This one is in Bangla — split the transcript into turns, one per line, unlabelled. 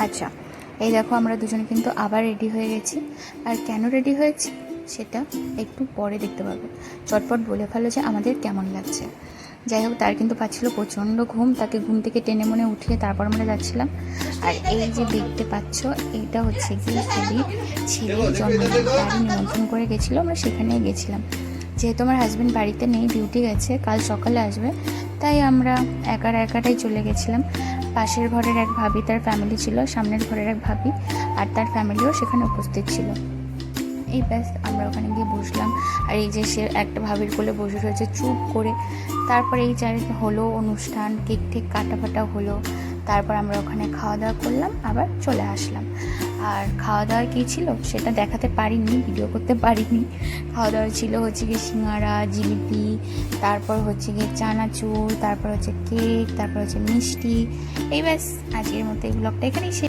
আচ্ছা, এই দেখো আমরা দুজনে কিন্তু আবার রেডি হয়ে গেছি। আর কেন রেডি হয়েছি সেটা একটু পরে দেখতে পাবে। চটপট বলে ফেলো যে আমাদের কেমন লাগছে। যাই হোক, তার কিন্তু পাচ্ছিল প্রচণ্ড ঘুম, তাকে ঘুম থেকে টেনে মনে উঠিয়ে তারপর আমরা যাচ্ছিলাম। আর এই যে দেখতে পাচ্ছ, এইটা হচ্ছে গিয়ে সেদিন ছেলের জন্মদিন, তারই নিমন্ত্রণ করে গেছিলো, আমরা সেখানেই গেছিলাম। যেহেতু আমার হাজব্যান্ড বাড়িতে নেই, ডিউটি গেছে, কাল সকালে আসবে, তাই আমরা একাটাই চলে গেছিলাম। পাশের ঘরের এক ভাবি, তার ফ্যামিলি ছিল, সামনের ঘরের এক ভাবি আর তার ফ্যামিলিও সেখানে উপস্থিত ছিল। এই ব্যাস আমরা ওখানে গিয়ে বসলাম। আর এই যে সে একটা ভাবির কোলে বসে রয়েছে চুপ করে। তারপরে এই চারিদিকে হলো অনুষ্ঠান, কেক টেক কাটা হলো। তারপর আমরা ওখানে খাওয়া দাওয়া করলাম, আবার চলে আসলাম। আর খাওয়া দাওয়ার কী ছিল সেটা দেখাতে পারিনি, ভিডিও করতে পারিনি। খাওয়া দাওয়া ছিল হচ্ছে গিয়ে সিঙ্গারা, জিলিপি, তারপর হচ্ছে গিয়ে চানাচুর, তারপর হচ্ছে কেক, তারপর হচ্ছে মিষ্টি। এই ব্যাস, আজকের মতো এই ব্লগটা এখানেই শেষ।